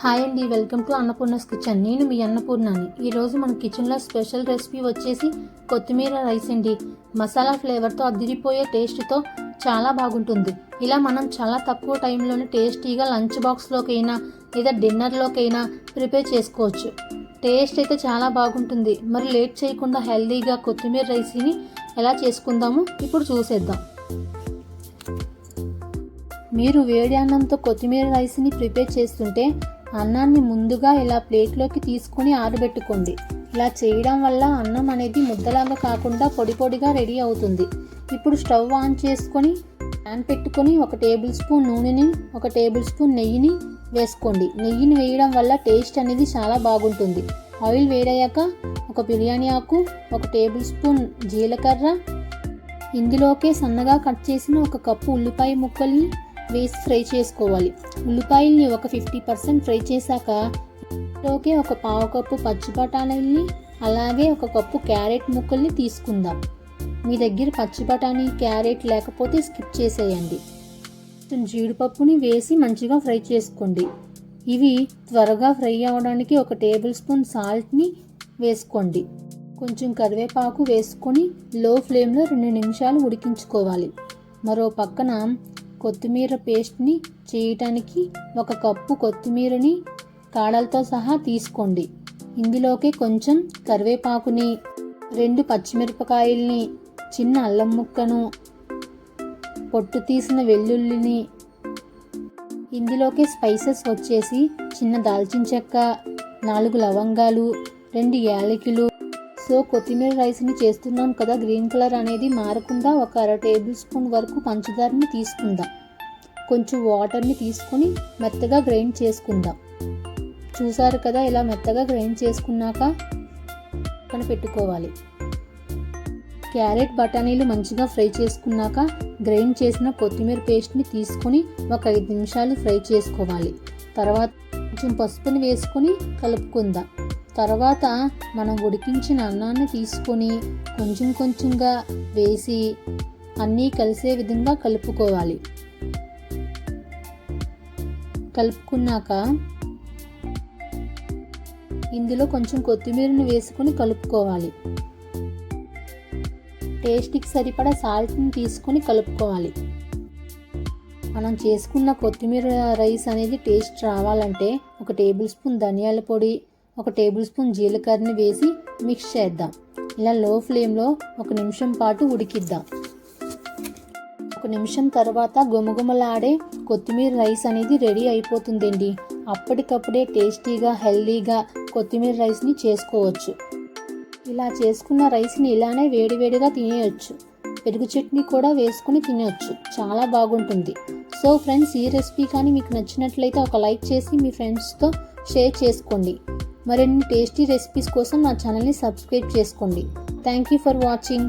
Hi అండి, welcome to అన్నపూర్ణస్ kitchen. నేను మీ అన్నపూర్ణని. ఈరోజు మన కిచెన్లో స్పెషల్ రెసిపీ వచ్చేసి కొత్తిమీర రైస్ అండి. మసాలా ఫ్లేవర్తో అదిరిపోయే టేస్ట్తో చాలా బాగుంటుంది. ఇలా మనం చాలా తక్కువ టైంలోనే టేస్టీగా లంచ్ బాక్స్లోకైనా లేదా డిన్నర్లోకైనా ప్రిపేర్ చేసుకోవచ్చు. టేస్ట్ అయితే చాలా బాగుంటుంది. మరి లేట్ చేయకుండా హెల్తీగా కొత్తిమీర రైస్ని ఎలా చేసుకుందామో ఇప్పుడు చూసేద్దాం. మీరు వేడి అన్నంతో కొత్తిమీర రైస్ని ప్రిపేర్ చేస్తుంటే అన్నాన్ని ముందుగా ఇలా ప్లేట్లోకి తీసుకొని ఆరబెట్టుకోండి. ఇలా చేయడం వల్ల అన్నం అనేది ముద్దలాగా కాకుండా పొడి పొడిగా రెడీ అవుతుంది. ఇప్పుడు స్టవ్ ఆన్ చేసుకొని ప్యాన్ పెట్టుకొని 1 టేబుల్ స్పూన్ నూనెని 1 టేబుల్ స్పూన్ నెయ్యిని వేసుకోండి. నెయ్యిని వేయడం వల్ల టేస్ట్ అనేది చాలా బాగుంటుంది. ఆయిల్ వేడయ్యాక 1 బిర్యానీ ఆకు, 1 టేబుల్ స్పూన్ జీలకర్ర, ఇందులోకే సన్నగా కట్ చేసిన 1 కప్పు ఉల్లిపాయ ముక్కల్ని వేసి ఫ్రై చేసుకోవాలి. ఉల్లిపాయల్ని ఒక 50% ఫ్రై చేశాక ఇందులోకి 1 పావు కప్పు పచ్చి బఠానీల్ని అలాగే 1 కప్పు క్యారెట్ ముక్కల్ని తీసుకుందాం. మీ దగ్గర పచ్చి బఠానీ క్యారెట్ లేకపోతే స్కిప్ చేసేయండి. జీడిపప్పుని వేసి మంచిగా ఫ్రై చేసుకోండి. ఇవి త్వరగా ఫ్రై అవ్వడానికి 1 టేబుల్ స్పూన్ సాల్ట్ని వేసుకోండి. కొంచెం కరివేపాకు వేసుకొని లో ఫ్లేమ్లో 2 నిమిషాలు ఉడికించుకోవాలి. మరో పక్కన కొత్తిమీర పేస్ట్ని చేయటానికి 1 కప్పు కొత్తిమీరని కాడలతో సహా తీసుకోండి. ఇందులోకి కొంచెం కరివేపాకుని, 2 పచ్చిమిరపకాయల్ని, చిన్న అల్లం ముక్కను, పొట్టు తీసిన వెల్లుల్లిని, ఇందులోకి స్పైసెస్ వచ్చేసి చిన్న దాల్చిన చెక్క, 4 లవంగాలు, 2 యాలకులు. సో కొత్తిమీర రైస్ని చేస్తున్నాం కదా, గ్రీన్ కలర్ అనేది మారకుండా 1 టేబుల్ స్పూన్ వరకు పంచదారని తీసుకుందాం. కొంచెం వాటర్ని తీసుకొని మెత్తగా గ్రైండ్ చేసుకుందాం. చూసారు కదా, ఇలా మెత్తగా గ్రైండ్ చేసుకున్నాక పక్కన పెట్టుకోవాలి. క్యారెట్ బఠానీలు మంచిగా ఫ్రై చేసుకున్నాక గ్రైండ్ చేసిన కొత్తిమీర పేస్ట్ని తీసుకొని 5 నిమిషాలు ఫ్రై చేసుకోవాలి. తర్వాత కొంచెం పసుపుని వేసుకొని కలుపుకుందాం. తర్వాత మనం ఉడికించిన అన్నాన్ని తీసుకొని కొంచెం కొంచెంగా వేసి అన్నీ కలిసే విధంగా కలుపుకోవాలి. కలుపుకున్నాక ఇందులో కొంచెం కొత్తిమీరని వేసుకొని కలుపుకోవాలి. టేస్ట్కి సరిపడా సాల్ట్ని తీసుకొని కలుపుకోవాలి. మనం చేసుకున్న కొత్తిమీర రైస్ అనేది టేస్ట్ రావాలంటే 1 టేబుల్ స్పూన్ ధనియాల పొడి, 1 టేబుల్ స్పూన్ జీలకర్రని వేసి మిక్స్ చేద్దాం. ఇలా లో ఫ్లేమ్లో 1 నిమిషం పాటు ఉడికిద్దాం. 1 నిమిషం తర్వాత గుమగుమలాడే కొత్తిమీర రైస్ అనేది రెడీ అయిపోతుందండి. అప్పటికప్పుడే టేస్టీగా హెల్తీగా కొత్తిమీర రైస్ని చేసుకోవచ్చు. ఇలా చేసుకున్న రైస్ని ఇలానే వేడివేడిగా తినేయచ్చు. పెరుగు చట్నీ కూడా వేసుకుని తినవచ్చు. చాలా బాగుంటుంది. సో ఫ్రెండ్స్, ఈ రెసిపీ కానీ మీకు నచ్చినట్లయితే ఒక లైక్ చేసి మీ ఫ్రెండ్స్తో షేర్ చేసుకోండి. మరిన్ని టేస్టీ రెసిపీస్ కోసం నా ఛానల్ని సబ్స్క్రైబ్ చేసుకోండి. Thank you for watching.